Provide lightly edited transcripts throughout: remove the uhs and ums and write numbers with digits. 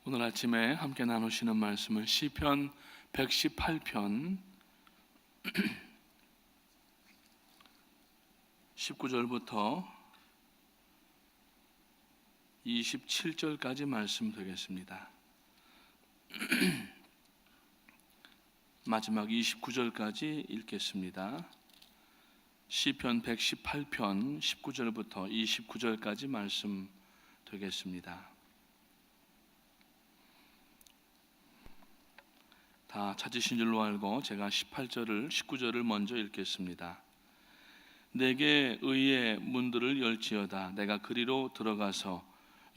오늘 아침에 함께 나누시는 말씀은 시편 118편 19절부터 27절까지 말씀 되겠습니다. 마지막 29절까지 읽겠습니다. 시편 118편 19절부터 29절까지 말씀 되겠습니다. 다 찾으신 줄로 알고 제가 18절을 19절을 먼저 읽겠습니다. 내게 의의 문들을 열지어다. 내가 그리로 들어가서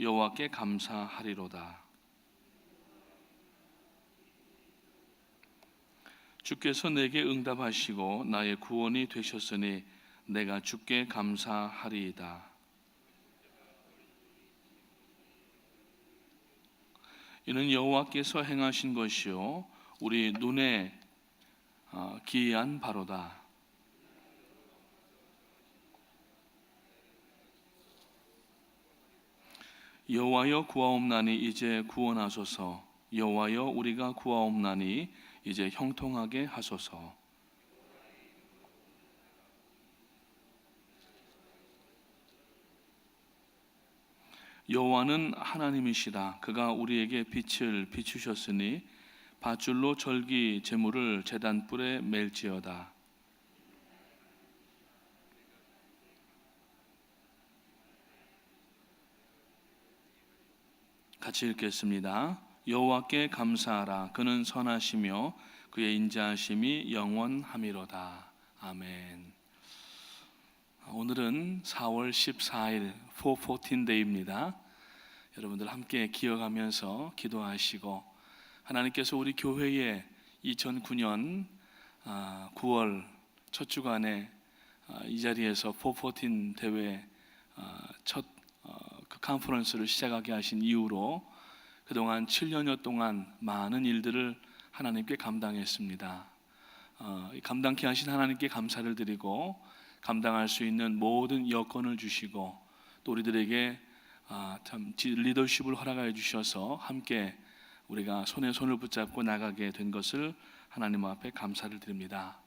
여호와께 감사하리로다. 주께서 내게 응답하시고 나의 구원이 되셨으니 내가 주께 감사하리이다. 이는 여호와께서 행하신 것이요 우리 눈에 기이한 바로다. 여호와여 구하옵나니 이제 구원하소서. 여호와여 우리가 구하옵나니 이제 형통하게 하소서. 여호와는 하나님이시라. 그가 우리에게 빛을 비추셨으니 밧줄로 절기 제물을 제단불에 맬지어다. 같이 읽겠습니다. 여호와께 감사하라. 그는 선하시며 그의 인자하심이 영원함이로다. 아멘. 오늘은 4월 14일 414데이입니다. 여러분들 함께 기억하면서 기도하시고, 하나님께서 우리 교회에 2009년 9월 첫 주간에 이 자리에서 414 대회 첫 그 컨퍼런스를 시작하게 하신 이후로 그동안 7년여 동안 많은 일들을 하나님께 감당했습니다. 감당케 하신 하나님께 감사를 드리고, 감당할 수 있는 모든 여건을 주시고 또 우리들에게 참 리더십을 허락하여 주셔서 함께 우리가 손에 손을 붙잡고 나가게 된 것을 하나님 앞에 감사를 드립니다.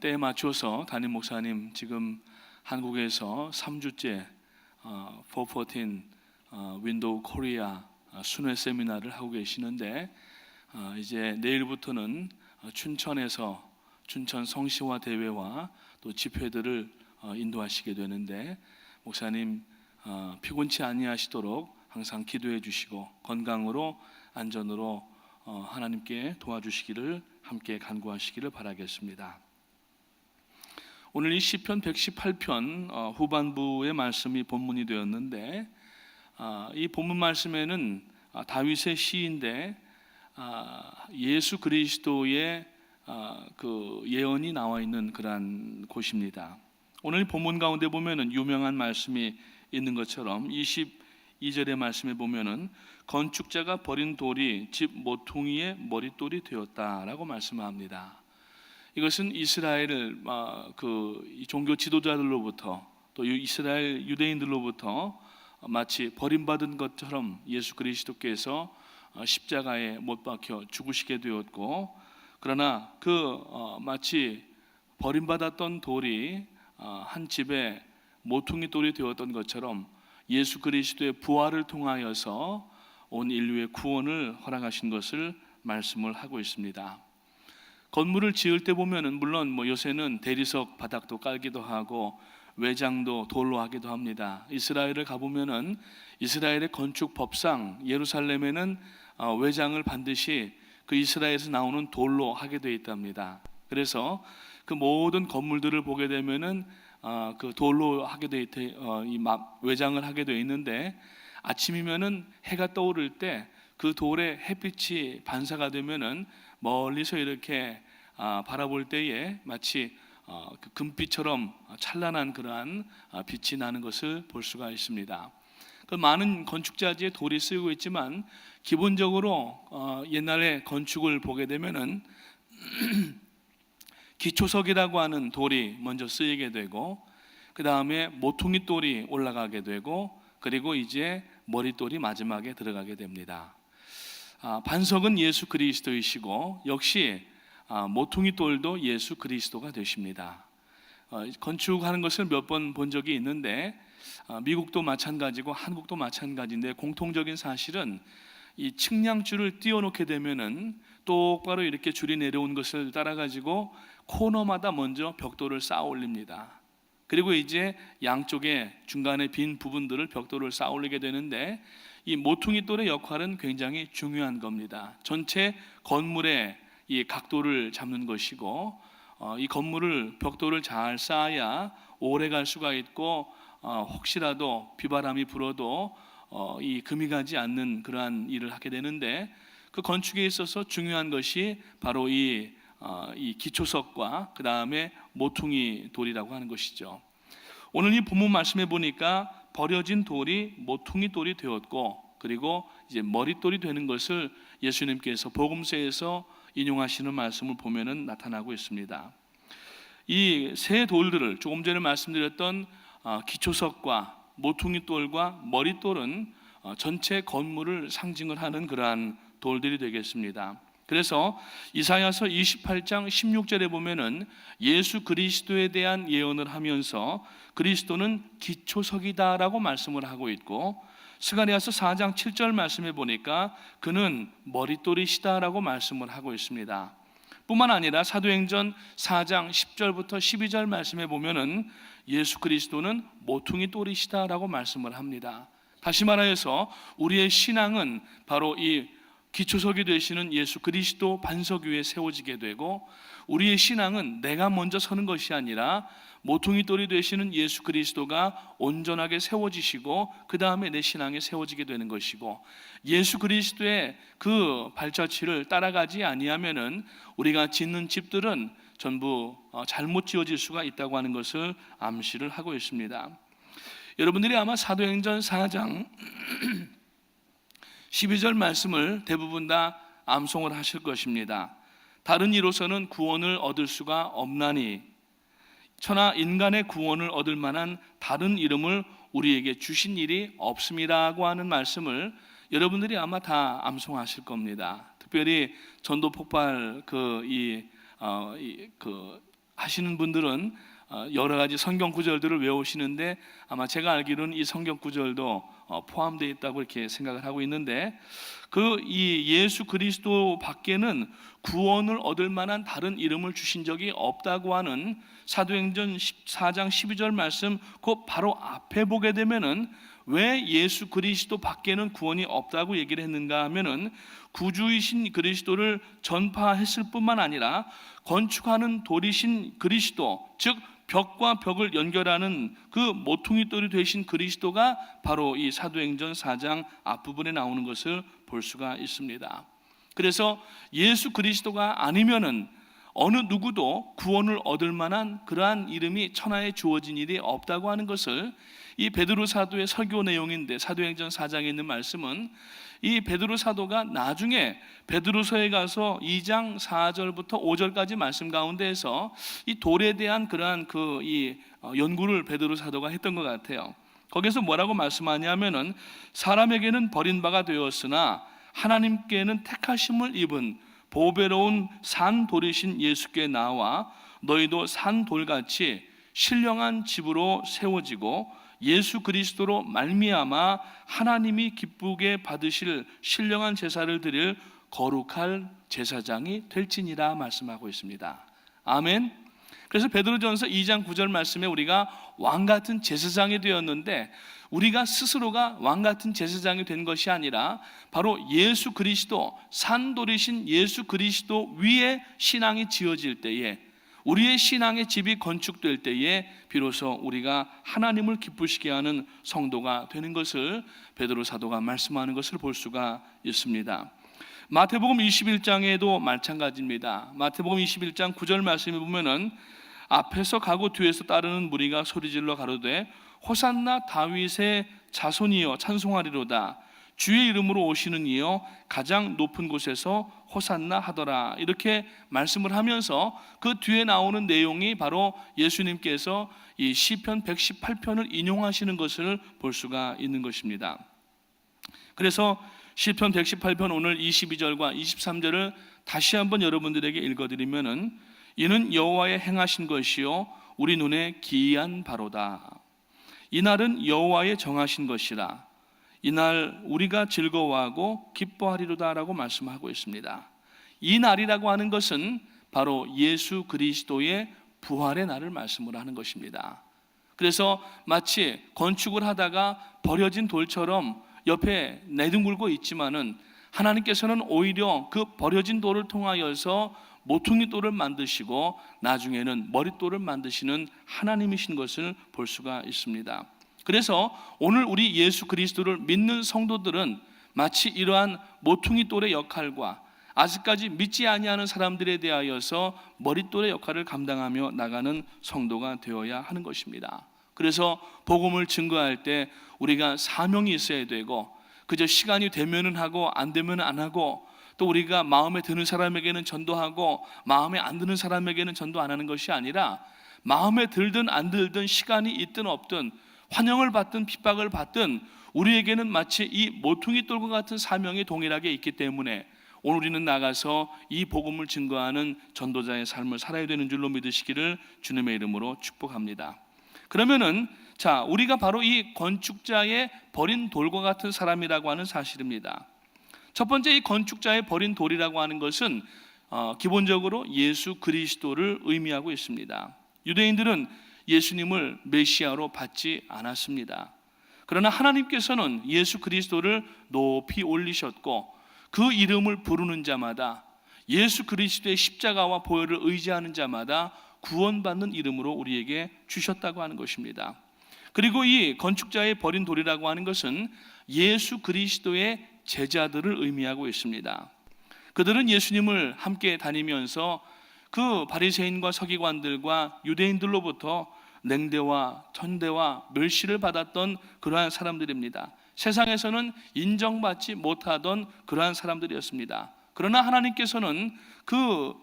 때에 맞춰서 담임 목사님 지금 한국에서 3주째 414 윈도우 코리아 순회 세미나를 하고 계시는데, 이제 내일부터는 춘천에서 춘천 성시화 대회와 또 집회들을 인도하시게 되는데, 목사님 피곤치 아니하시도록 항상 기도해 주시고 건강으로 안전으로 하나님께 도와주시기를 함께 간구하시기를 바라겠습니다. 오늘 이 시편 118편 후반부의 말씀이 본문이 되었는데, 이 본문 말씀에는 다윗의 시인데 예수 그리스도의 그 예언이 나와 있는 그러한 곳입니다. 오늘 본문 가운데 보면은 유명한 말씀이 있는 것처럼 22절의 말씀에 보면은 건축자가 버린 돌이 집 모퉁이의 머릿돌이 되었다라고 말씀합니다. 이것은 이스라엘 그 종교 지도자들로부터 또 이스라엘 유대인들로부터 마치 버림받은 것처럼 예수 그리스도께서 십자가에 못 박혀 죽으시게 되었고, 그러나 그 마치 버림받았던 돌이 한 집에 모퉁이 돌이 되었던 것처럼 예수 그리스도의 부활을 통하여서 온 인류의 구원을 허락하신 것을 말씀을 하고 있습니다. 건물을 지을 때 보면은 물론 요새는 대리석 바닥도 깔기도 하고 외장도 돌로 하기도 합니다. 이스라엘을 가보면은 이스라엘의 건축 법상 예루살렘에는 외장을 반드시 그 이스라엘에서 나오는 돌로 하게 되어 있답니다. 그래서 그 모든 건물들을 보게 되면은 그 돌로 하게 되어 외장을 하게 되어 있는데, 아침이면은 해가 떠오를 때 그 돌에 햇빛이 반사가 되면은 멀리서 이렇게 바라볼 때에 마치 그 금빛처럼 찬란한 그러한 빛이 나는 것을 볼 수가 있습니다. 그 많은 건축자재에 돌이 쓰이고 있지만 기본적으로 옛날에 건축을 보게 되면은 기초석이라고 하는 돌이 먼저 쓰이게 되고, 그 다음에 모퉁이 돌이 올라가게 되고, 그리고 이제 머릿돌이 마지막에 들어가게 됩니다. 반석은 예수 그리스도이시고 역시 모퉁이 돌도 예수 그리스도가 되십니다. 건축하는 것을 몇 번 본 적이 있는데 미국도 마찬가지고 한국도 마찬가지인데 공통적인 사실은 이 측량줄을 띄워놓게 되면은 똑바로 이렇게 줄이 내려온 것을 따라가지고 코너마다 먼저 벽돌을 쌓아 올립니다. 그리고 이제 양쪽에 중간에 빈 부분들을 벽돌을 쌓아 올리게 되는데 이 모퉁이 돌의 역할은 굉장히 중요한 겁니다. 전체 건물의 이 각도를 잡는 것이고 이 건물을 벽돌을 잘 쌓아야 오래 갈 수가 있고 혹시라도 비바람이 불어도 이 금이 가지 않는 그러한 일을 하게 되는데 그 건축에 있어서 중요한 것이 바로 이 기초석과 그 다음에 모퉁이 돌이라고 하는 것이죠. 오늘 이 본문 말씀해 보니까 버려진 돌이 모퉁이 돌이 되었고 그리고 이제 머릿돌이 되는 것을 예수님께서 복음서에서 인용하시는 말씀을 보면은 나타나고 있습니다. 이 세 돌들을 조금 전에 말씀드렸던 기초석과 모퉁이 돌과 머릿돌은 전체 건물을 상징을 하는 그러한 돌들이 되겠습니다. 그래서 이사야서 28장 16절에 보면은 예수 그리스도에 대한 예언을 하면서 그리스도는 기초석이다라고 말씀을 하고 있고 스가랴서 4장 7절 말씀에 보니까 그는 머릿돌이시다라고 말씀을 하고 있습니다. 뿐만 아니라 사도행전 4장 10절부터 12절 말씀에 보면은 예수 그리스도는 모퉁이 돌이시다라고 말씀을 합니다. 다시 말하여서 우리의 신앙은 바로 이 기초석이 되시는 예수 그리스도 반석 위에 세워지게 되고 우리의 신앙은 내가 먼저 서는 것이 아니라 모퉁이 돌이 되시는 예수 그리스도가 온전하게 세워지시고 그 다음에 내 신앙에 세워지게 되는 것이고 예수 그리스도의 그 발자취를 따라가지 아니하면은 우리가 짓는 집들은 전부 잘못 지어질 수가 있다고 하는 것을 암시를 하고 있습니다. 여러분들이 아마 사도행전 4장 12절 말씀을 대부분 다 암송을 하실 것입니다. 다른 이로서는 구원을 얻을 수가 없나니 천하 인간의 구원을 얻을 만한 다른 이름을 우리에게 주신 일이 없음이라고 하는 말씀을 여러분들이 아마 다 암송하실 겁니다. 특별히 전도 폭발 하시는 분들은 여러 가지 성경 구절들을 외우시는데 아마 제가 알기로는 이 성경 구절도 포함되어 있다고 이렇게 생각을 하고 있는데 이 예수 그리스도 밖에는 구원을 얻을 만한 다른 이름을 주신 적이 없다고 하는 사도행전 4장 12절 말씀 그 바로 앞에 보게 되면은 왜 예수 그리스도 밖에는 구원이 없다고 얘기를 했는가 하면은 구주이신 그리스도를 전파했을 뿐만 아니라 건축하는 돌이신 그리스도 즉 벽과 벽을 연결하는 그 모퉁이 돌이 되신 그리스도가 바로 이 사도행전 4장 앞부분에 나오는 것을 볼 수가 있습니다. 그래서 예수 그리스도가 아니면은 어느 누구도 구원을 얻을 만한 그러한 이름이 천하에 주어진 일이 없다고 하는 것을 이 베드로 사도의 설교 내용인데 사도행전 4장에 있는 말씀은 이 베드로 사도가 나중에 베드로서에 가서 2장 4절부터 5절까지 말씀 가운데에서 이 돌에 대한 그러한 연구를 베드로 사도가 했던 것 같아요. 거기서 뭐라고 말씀하냐면은 사람에게는 버린 바가 되었으나 하나님께는 택하심을 입은 보배로운 산 돌이신 예수께 나와 너희도 산 돌같이 신령한 집으로 세워지고 예수 그리스도로 말미암아 하나님이 기쁘게 받으실 신령한 제사를 드릴 거룩할 제사장이 될지니라 말씀하고 있습니다. 아멘. 그래서 베드로전서 2장 9절 말씀에 우리가 왕같은 제사장이 되었는데 우리가 스스로가 왕같은 제사장이 된 것이 아니라 바로 예수 그리스도 산돌이신 예수 그리스도 위에 신앙이 지어질 때에 우리의 신앙의 집이 건축될 때에 비로소 우리가 하나님을 기쁘시게 하는 성도가 되는 것을 베드로 사도가 말씀하는 것을 볼 수가 있습니다. 마태복음 21장에도 마찬가지입니다. 마태복음 21장 9절 말씀에 보면은 앞에서 가고 뒤에서 따르는 무리가 소리질러 가로되 호산나 다윗의 자손이여 찬송하리로다 주의 이름으로 오시는 이여 가장 높은 곳에서 호산나 하더라 이렇게 말씀을 하면서 그 뒤에 나오는 내용이 바로 예수님께서 이 시편 118편을 인용하시는 것을 볼 수가 있는 것입니다. 그래서 시편 118편 오늘 22절과 23절을 다시 한번 여러분들에게 읽어드리면은 이는 여호와의 행하신 것이요 우리 눈에 기이한 바로다. 이날은 여호와의 정하신 것이라. 이날 우리가 즐거워하고 기뻐하리로다라고 말씀하고 있습니다. 이 날이라고 하는 것은 바로 예수 그리스도의 부활의 날을 말씀을 하는 것입니다. 그래서 마치 건축을 하다가 버려진 돌처럼 옆에 내둥글고 있지만은 하나님께서는 오히려 그 버려진 돌을 통하여서 모퉁이 돌을 만드시고 나중에는 머릿돌을 만드시는 하나님이신 것을 볼 수가 있습니다. 그래서 오늘 우리 예수 그리스도를 믿는 성도들은 마치 이러한 모퉁이 돌의 역할과 아직까지 믿지 아니하는 사람들에 대하여서 머릿돌의 역할을 감당하며 나가는 성도가 되어야 하는 것입니다. 그래서 복음을 증거할 때 우리가 사명이 있어야 되고, 그저 시간이 되면은 하고 안 되면은 안 하고, 또 우리가 마음에 드는 사람에게는 전도하고 마음에 안 드는 사람에게는 전도 안 하는 것이 아니라, 마음에 들든 안 들든 시간이 있든 없든 환영을 받든 핍박을 받든 우리에게는 마치 이 모퉁이 돌과 같은 사명이 동일하게 있기 때문에 오늘 우리는 나가서 이 복음을 증거하는 전도자의 삶을 살아야 되는 줄로 믿으시기를 주님의 이름으로 축복합니다. 그러면은 자, 우리가 바로 이 건축자의 버린 돌과 같은 사람이라고 하는 사실입니다. 첫 번째, 이 건축자의 버린 돌이라고 하는 것은 기본적으로 예수 그리스도를 의미하고 있습니다. 유대인들은 예수님을 메시아로 받지 않았습니다. 그러나 하나님께서는 예수 그리스도를 높이 올리셨고 그 이름을 부르는 자마다, 예수 그리스도의 십자가와 보혈을 의지하는 자마다 구원받는 이름으로 우리에게 주셨다고 하는 것입니다. 그리고 이 건축자의 버린 돌이라고 하는 것은 예수 그리스도의 제자들을 의미하고 있습니다. 그들은 예수님을 함께 다니면서 그 바리새인과 서기관들과 유대인들로부터 냉대와 천대와 멸시를 받았던 그러한 사람들입니다. 세상에서는 인정받지 못하던 그러한 사람들이었습니다. 그러나 하나님께서는 그를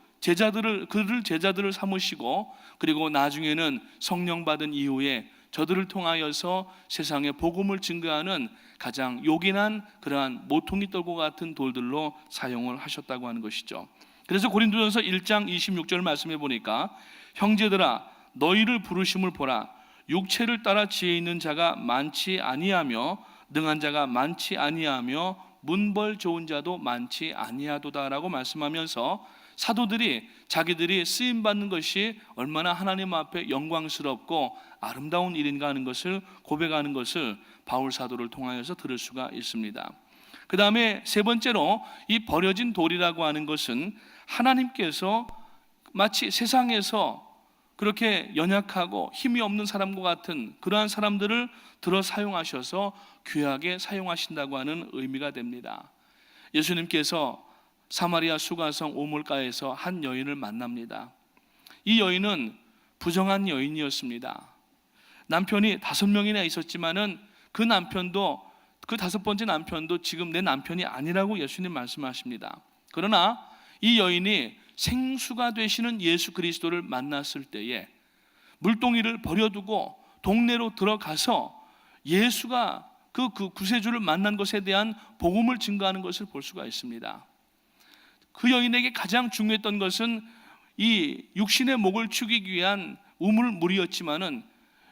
제자들을 삼으시고, 그리고 나중에는 성령 받은 이후에 저들을 통하여서 세상에 복음을 증거하는 가장 요긴한 그러한 모퉁이 돌과 같은 돌들로 사용을 하셨다고 하는 것이죠. 그래서 고린도전서 1장 26절 말씀해 보니까, 형제들아 너희를 부르심을 보라. 육체를 따라 지혜 있는 자가 많지 아니하며 능한 자가 많지 아니하며 문벌 좋은 자도 많지 아니하도다라고 말씀하면서 사도들이 자기들이 쓰임 받는 것이 얼마나 하나님 앞에 영광스럽고 아름다운 일인가 하는 것을 고백하는 것을 바울 사도를 통하여서 들을 수가 있습니다. 그 다음에 세 번째로, 이 버려진 돌이라고 하는 것은 하나님께서 마치 세상에서 그렇게 연약하고 힘이 없는 사람과 같은 그러한 사람들을 들어 사용하셔서 귀하게 사용하신다고 하는 의미가 됩니다. 예수님께서 사마리아 수가성 오물가에서 한 여인을 만납니다. 이 여인은 부정한 여인이었습니다. 남편이 5명이나 있었지만은 그 남편도, 그 5번째 남편도 지금 내 남편이 아니라고 예수님 말씀하십니다. 그러나 이 여인이 생수가 되시는 예수 그리스도를 만났을 때에 물동이를 버려두고 동네로 들어가서 예수가 그 구세주를 만난 것에 대한 복음을 증거하는 것을 볼 수가 있습니다. 그 여인에게 가장 중요했던 것은 이 육신의 목을 축이기 위한 우물물이었지만은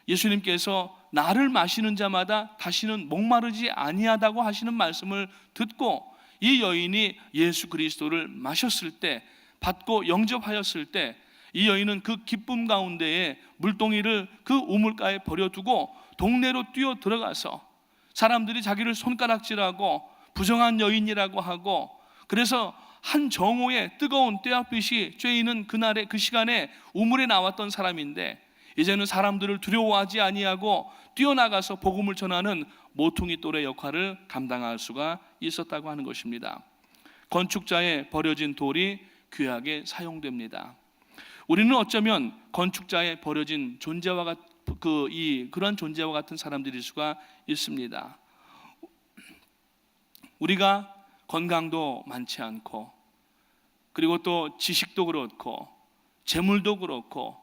예수님께서 나를 마시는 자마다 다시는 목마르지 아니하다고 하시는 말씀을 듣고 이 여인이 예수 그리스도를 마셨을 때, 받고 영접하였을 때, 이 여인은 그 기쁨 가운데에 물동이를 그 우물가에 버려두고 동네로 뛰어 들어가서 사람들이 자기를 손가락질하고 부정한 여인이라고 하고, 그래서 한 정오에 뜨거운 떼약빛이 쬐이는 그날의 그 시간에 우물에 나왔던 사람인데, 이제는 사람들을 두려워하지 아니하고 뛰어나가서 복음을 전하는 모퉁이 돌의 역할을 감당할 수가 있었다고 하는 것입니다. 건축자의 버려진 돌이 귀하게 사용됩니다. 우리는 어쩌면 건축자의 버려진 존재와 그런 존재와 같은 사람들일 수가 있습니다. 우리가 건강도 많지 않고, 그리고 또 지식도 그렇고 재물도 그렇고,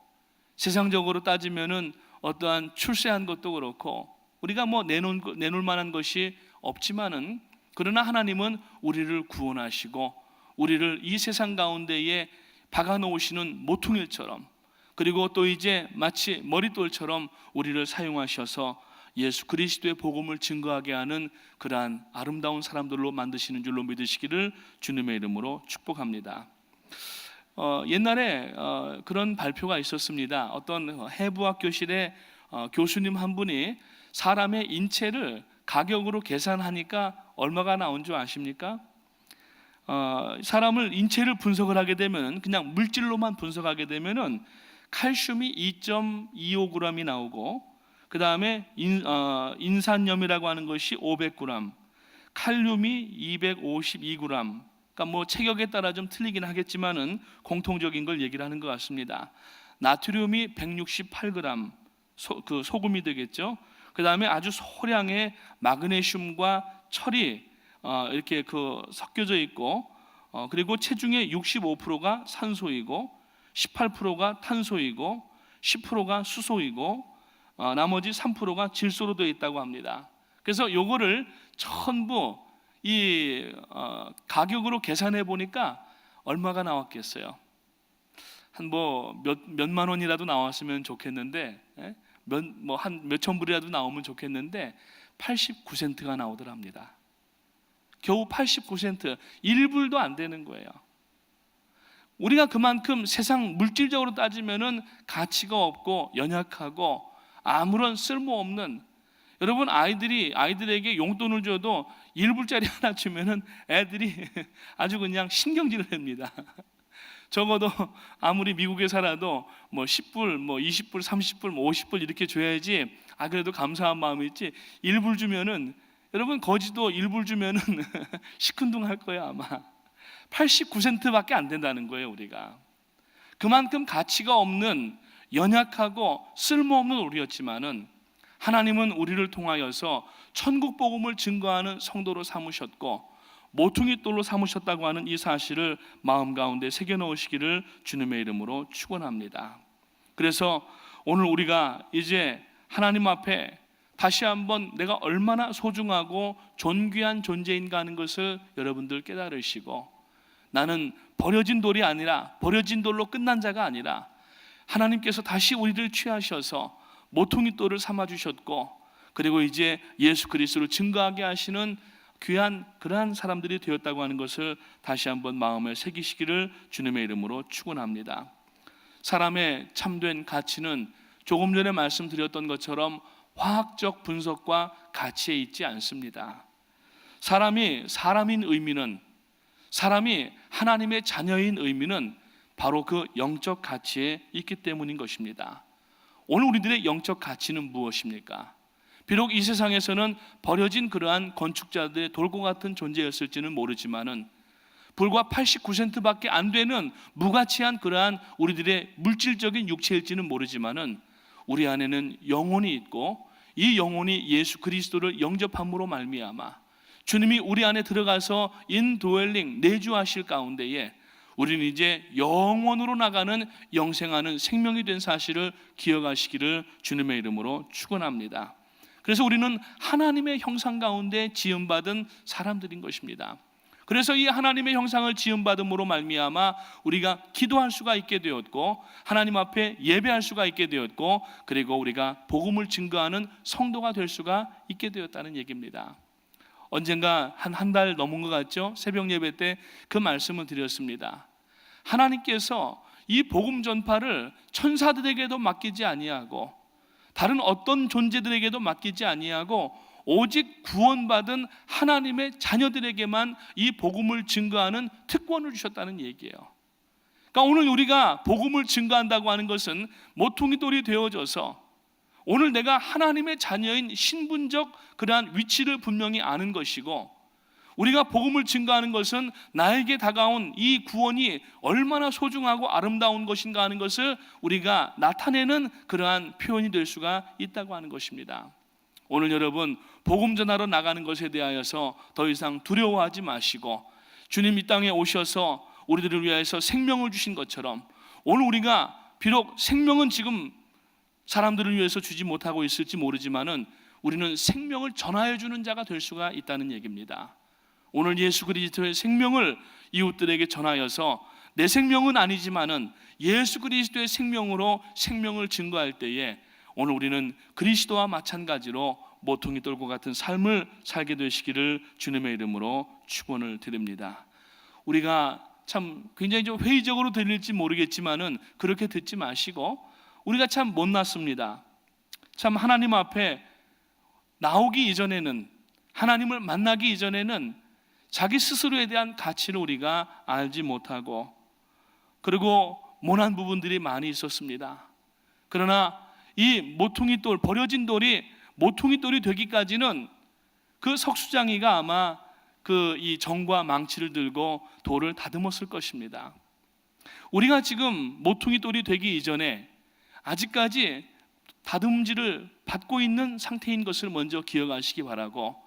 세상적으로 따지면은 어떠한 출세한 것도 그렇고 우리가 뭐 내놓을 만한 것이 없지만은, 그러나 하나님은 우리를 구원하시고 우리를 이 세상 가운데에 박아놓으시는 모퉁이처럼, 그리고 또 이제 마치 머릿돌처럼 우리를 사용하셔서 예수 그리스도의 복음을 증거하게 하는 그러한 아름다운 사람들로 만드시는 줄로 믿으시기를 주님의 이름으로 축복합니다. 옛날에 그런 발표가 있었습니다. 어떤 해부학 교실에 교수님 한 분이 사람의 인체를 가격으로 계산하니까 얼마가 나온 줄 아십니까? 사람을 인체를 분석을 하게 되면, 그냥 물질로만 분석하게 되면은 칼슘이 2.25g이 나오고, 그 다음에 인산염이라고 하는 것이 500g, 칼륨이 252g. 그러니까 뭐 체격에 따라 좀 틀리긴 하겠지만은 공통적인 걸 얘기를 하는 것 같습니다. 나트륨이 168g, 소금이 되겠죠. 그 다음에 아주 소량의 마그네슘과 철이 이렇게 섞여져 있고, 그리고 체중의 65%가 산소이고 18%가 탄소이고 10%가 수소이고 나머지 3%가 질소로 되어 있다고 합니다. 그래서 요거를 전부 이 가격으로 계산해 보니까 얼마가 나왔겠어요? 한 몇만 원이라도 나왔으면 좋겠는데, 한 몇천 불이라도 나오면 좋겠는데 89센트가 나오더랍니다. 겨우 89센트, 1불도 안 되는 거예요. 우리가 그만큼 세상 물질적으로 따지면은 가치가 없고 연약하고 아무런 쓸모없는, 여러분 아이들에게 용돈을 줘도 1불짜리 하나 주면은 애들이 아주 그냥 신경질을 냅니다. 적어도 아무리 미국에 살아도 10불, 20불, 30불, 50불 이렇게 줘야지 그래도 감사한 마음이 있지, 1불 주면은, 여러분 거지도 1불 주면은 시큰둥할 거예요 아마. 89센트밖에 안 된다는 거예요. 우리가 그만큼 가치가 없는, 연약하고 쓸모없는 우리였지만은 하나님은 우리를 통하여서 천국 복음을 증거하는 성도로 삼으셨고 모퉁이 돌로 삼으셨다고 하는 이 사실을 마음 가운데 새겨 넣으시기를 주님의 이름으로 축원합니다. 그래서 오늘 우리가 이제 하나님 앞에 다시 한번 내가 얼마나 소중하고 존귀한 존재인가 하는 것을 여러분들 깨달으시고, 나는 버려진 돌이 아니라, 버려진 돌로 끝난 자가 아니라 하나님께서 다시 우리를 취하셔서 모퉁이 돌을 삼아 주셨고, 그리고 이제 예수 그리스도를 증거하게 하시는 귀한 그러한 사람들이 되었다고 하는 것을 다시 한번 마음에 새기시기를 주님의 이름으로 축원합니다. 사람의 참된 가치는 조금 전에 말씀드렸던 것처럼 화학적 분석과 가치에 있지 않습니다. 사람이 사람인 의미는, 사람이 하나님의 자녀인 의미는 바로 그 영적 가치에 있기 때문인 것입니다. 오늘 우리들의 영적 가치는 무엇입니까? 비록 이 세상에서는 버려진 그러한 건축자들의 돌과 같은 존재였을지는 모르지만은, 불과 89센트밖에 안 되는 무가치한 그러한 우리들의 물질적인 육체일지는 모르지만은 우리 안에는 영혼이 있고, 이 영혼이 예수 그리스도를 영접함으로 말미암아 주님이 우리 안에 들어가서 인도웰링 내주하실 가운데에 우리는 이제 영원으로 나가는 영생하는 생명이 된 사실을 기억하시기를 주님의 이름으로 축원합니다. 그래서 우리는 하나님의 형상 가운데 지음받은 사람들인 것입니다. 그래서 이 하나님의 형상을 지음받음으로 말미암아 우리가 기도할 수가 있게 되었고, 하나님 앞에 예배할 수가 있게 되었고, 그리고 우리가 복음을 증거하는 성도가 될 수가 있게 되었다는 얘기입니다. 언젠가 한 달 넘은 것 같죠? 새벽 예배 때 그 말씀을 드렸습니다. 하나님께서 이 복음 전파를 천사들에게도 맡기지 아니하고 다른 어떤 존재들에게도 맡기지 아니하고 오직 구원받은 하나님의 자녀들에게만 이 복음을 증거하는 특권을 주셨다는 얘기예요. 그러니까 오늘 우리가 복음을 증거한다고 하는 것은 모퉁이 돌이 되어져서 오늘 내가 하나님의 자녀인 신분적 그러한 위치를 분명히 아는 것이고, 우리가 복음을 증거하는 것은 나에게 다가온 이 구원이 얼마나 소중하고 아름다운 것인가 하는 것을 우리가 나타내는 그러한 표현이 될 수가 있다고 하는 것입니다. 오늘 여러분 복음 전하러 나가는 것에 대하여서 더 이상 두려워하지 마시고, 주님 이 땅에 오셔서 우리들을 위하여서 생명을 주신 것처럼 오늘 우리가 비록 생명은 지금 사람들을 위해서 주지 못하고 있을지 모르지만은 우리는 생명을 전하여 주는 자가 될 수가 있다는 얘기입니다. 오늘 예수 그리스도의 생명을 이웃들에게 전하여서 내 생명은 아니지만은 예수 그리스도의 생명으로 생명을 증거할 때에 오늘 우리는 그리스도와 마찬가지로 모퉁이 돌과 같은 삶을 살게 되시기를 주님의 이름으로 축원을 드립니다. 우리가 참 굉장히 좀 회의적으로 들릴지 모르겠지만은 그렇게 듣지 마시고, 우리가 참 못났습니다. 참 하나님 앞에 나오기 이전에는, 하나님을 만나기 이전에는 자기 스스로에 대한 가치를 우리가 알지 못하고, 그리고 모난 부분들이 많이 있었습니다. 그러나 이 모퉁이 돌, 버려진 돌이 모퉁이 돌이 되기까지는 그 석수장이가 아마 그 이 정과 망치를 들고 돌을 다듬었을 것입니다. 우리가 지금 모퉁이 돌이 되기 이전에 아직까지 다듬질을 받고 있는 상태인 것을 먼저 기억하시기 바라고,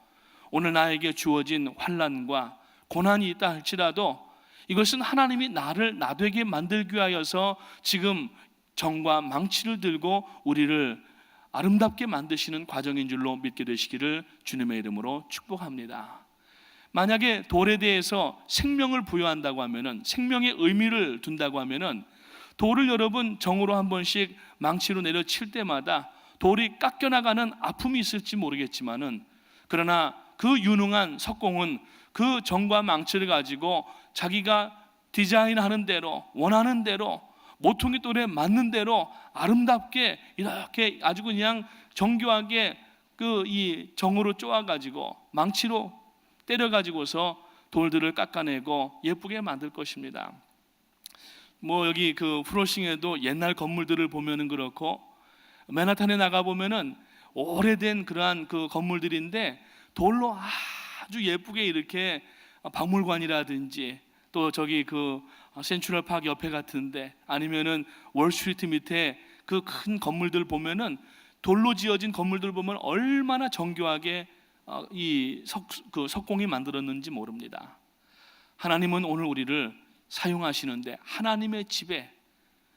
오늘 나에게 주어진 환난과 고난이 있다 할지라도 이것은 하나님이 나를 나되게 만들기 위하여서 지금 정과 망치를 들고 우리를 아름답게 만드시는 과정인 줄로 믿게 되시기를 주님의 이름으로 축복합니다. 만약에 돌에 대해서 생명을 부여한다고 하면은, 생명의 의미를 둔다고 하면은, 돌을 여러분 정으로 한 번씩 망치로 내려칠 때마다 돌이 깎여나가는 아픔이 있을지 모르겠지만은, 그러나 그 유능한 석공은 그 정과 망치를 가지고 자기가 디자인하는 대로, 원하는 대로, 모퉁이 돌에 맞는 대로 아름답게 이렇게 아주 그냥 정교하게 그 이 정으로 쪼아가지고 망치로 때려가지고서 돌들을 깎아내고 예쁘게 만들 것입니다. 뭐 여기 그 프로싱에도 옛날 건물들을 보면은 그렇고, 맨하탄에 나가 보면은 오래된 그러한 그 건물들인데 돌로 아주 예쁘게 이렇게 박물관이라든지, 또 저기 그 센트럴 파크 옆에 같은데, 아니면은 월스트리트 밑에 그 큰 건물들 보면은, 돌로 지어진 건물들 보면 얼마나 정교하게 이 석공이 만들었는지 모릅니다. 하나님은 오늘 우리를 사용하시는데 하나님의 집에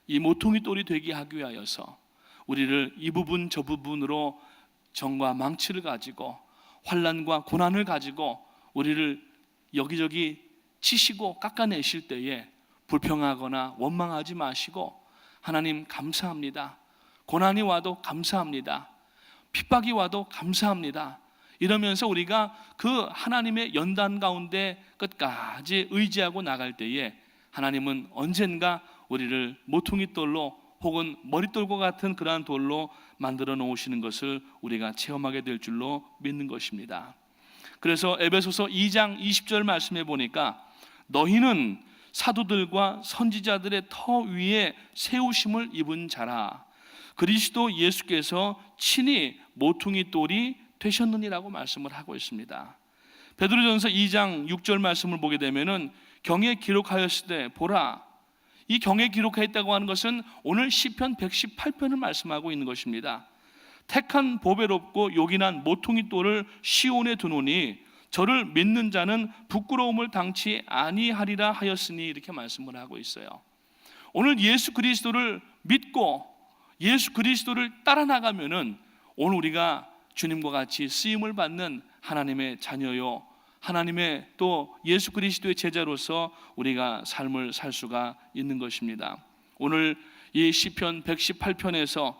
이 모퉁이 돌이 되게 하기 위하여서 우리를 이 부분 저 부분으로 정과 망치를 가지고 환난과 고난을 가지고 우리를 여기저기 치시고 깎아내실 때에 불평하거나 원망하지 마시고, 하나님 감사합니다, 고난이 와도 감사합니다, 핍박이 와도 감사합니다, 이러면서 우리가 그 하나님의 연단 가운데 끝까지 의지하고 나갈 때에 하나님은 언젠가 우리를 모퉁이 돌로 혹은 머릿돌과 같은 그러한 돌로 만들어 놓으시는 것을 우리가 체험하게 될 줄로 믿는 것입니다. 그래서 에베소서 2장 20절 말씀에 보니까 너희는 사도들과 선지자들의 터 위에 세우심을 입은 자라, 그리스도 예수께서 친히 모퉁이 돌이 되셨느니라고 말씀을 하고 있습니다. 베드로전서 2장 6절 말씀을 보게 되면은 경에 기록하였을 때 보라, 이 경에 기록하였다고 하는 것은 오늘 시편 118편을 말씀하고 있는 것입니다. 택한 보배롭고 요긴한 모퉁이 돌을 시온에 두노니 저를 믿는 자는 부끄러움을 당치 아니하리라 하였으니, 이렇게 말씀을 하고 있어요. 오늘 예수 그리스도를 믿고 예수 그리스도를 따라 나가면은 오늘 우리가 주님과 같이 쓰임을 받는 하나님의 자녀요, 하나님의 또 예수 그리스도의 제자로서 우리가 삶을 살 수가 있는 것입니다. 오늘 이 시편 118편에서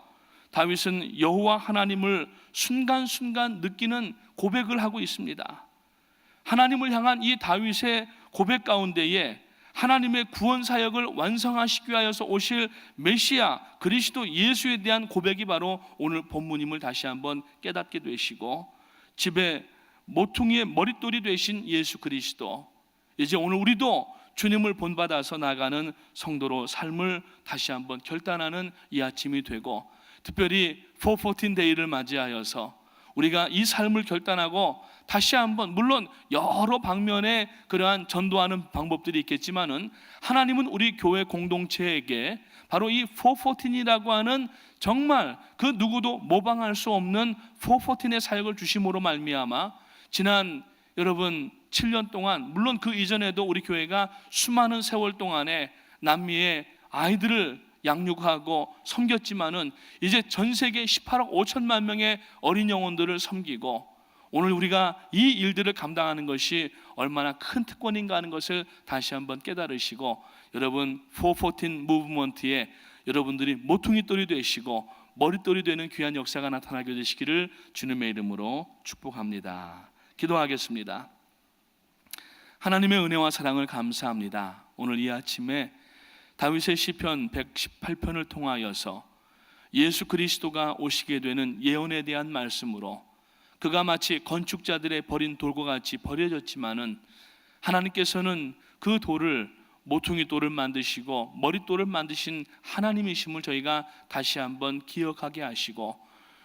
다윗은 여호와 하나님을 순간순간 느끼는 고백을 하고 있습니다. 하나님을 향한 이 다윗의 고백 가운데에 하나님의 구원 사역을 완성하시기 위하여서 오실 메시아 그리스도 예수에 대한 고백이 바로 오늘 본문임을 다시 한번 깨닫게 되시고, 집에 모퉁이의 머릿돌이 되신 예수 그리스도, 이제 오늘 우리도 주님을 본받아서 나가는 성도로 삶을 다시 한번 결단하는 이 아침이 되고, 특별히 414 데이를 맞이하여서 우리가 이 삶을 결단하고 다시 한번, 물론 여러 방면의 그러한 전도하는 방법들이 있겠지만은 하나님은 우리 교회 공동체에게 바로 이 414이라고 하는 정말 그 누구도 모방할 수 없는 414의 사역을 주심으로 말미암아 지난 여러분 7년 동안, 물론 그 이전에도 우리 교회가 수많은 세월 동안에 남미의 아이들을 양육하고 섬겼지만은 이제 전 세계 18억 5천만 명의 어린 영혼들을 섬기고, 오늘 우리가 이 일들을 감당하는 것이 얼마나 큰 특권인가 하는 것을 다시 한번 깨달으시고, 여러분 414 무브먼트에 여러분들이 모퉁이돌이 되시고 머릿돌이 되는 귀한 역사가 나타나게 되시기를 주님의 이름으로 축복합니다. 기도하겠습니다. 하나님의 은혜와 사랑을 감사합니다. 오늘 이 아침에 다윗의 시편 118편을 통하여서 예수 그리스도가 오시게 되는 예언에 대한 말씀으로, 그가 마치 건축자들의 버린 돌과 같이 버려졌지만은 하나님께서는 그 돌을 모퉁이 돌을 만드시고 머릿돌을 만드신 하나님이심을 저희가 다시 한번 기억하게 하시고,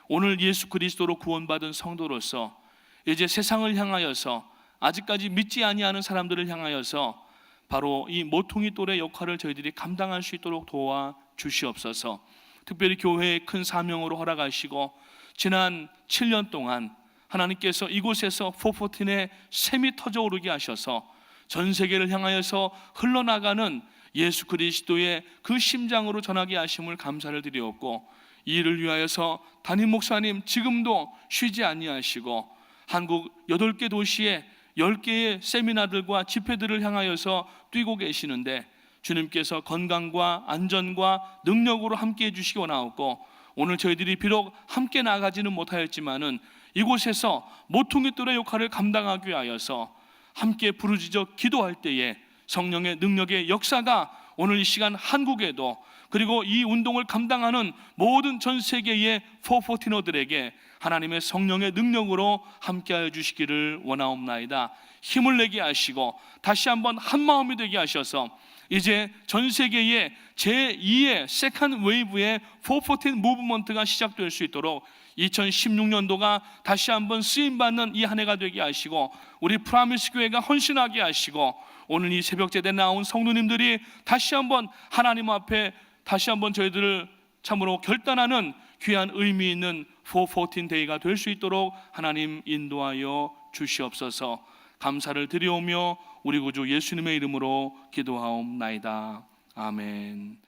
오늘 예수 그리스도로 구원받은 성도로서 이제 세상을 향하여서, 아직까지 믿지 아니하는 사람들을 향하여서 바로 이 모퉁이 돌의 역할을 저희들이 감당할 수 있도록 도와 주시옵소서. 특별히 교회의 큰 사명으로 허락하시고 지난 7년 동안 하나님께서 이곳에서 414의 샘이 터져오르게 하셔서 전 세계를 향하여서 흘러나가는 예수 그리스도의 그 심장으로 전하게 하심을 감사를 드리었고, 이 일을 위하여서 담임 목사님 지금도 쉬지 아니하시고 한국 8개 도시에 10개의 세미나들과 집회들을 향하여서 뛰고 계시는데, 주님께서 건강과 안전과 능력으로 함께해 주시기 원하옵고, 오늘 저희들이 비록 함께 나가지는 못하였지만은 이곳에서 모퉁이돌의 역할을 감당하기 위하여서 함께 부르짖어 기도할 때에 성령의 능력의 역사가 오늘 이 시간 한국에도, 그리고 이 운동을 감당하는 모든 전 세계의 414어들에게 하나님의 성령의 능력으로 함께하여 주시기를 원하옵나이다. 힘을 내게 하시고 다시 한번 한마음이 되게 하셔서 이제 전 세계의 제2의 세컨 웨이브의 414 무브먼트가 시작될 수 있도록 2016년도가 다시 한번 쓰임받는 이 한 해가 되게 하시고, 우리 프라미스 교회가 헌신하게 하시고, 오늘 이 새벽 제대 나온 성도님들이 다시 한번 하나님 앞에 다시 한번 저희들을 참으로 결단하는 귀한 의미 있는 414 데이가 될 수 있도록 하나님 인도하여 주시옵소서. 감사를 드리오며 우리 구주 예수님의 이름으로 기도하옵나이다. 아멘.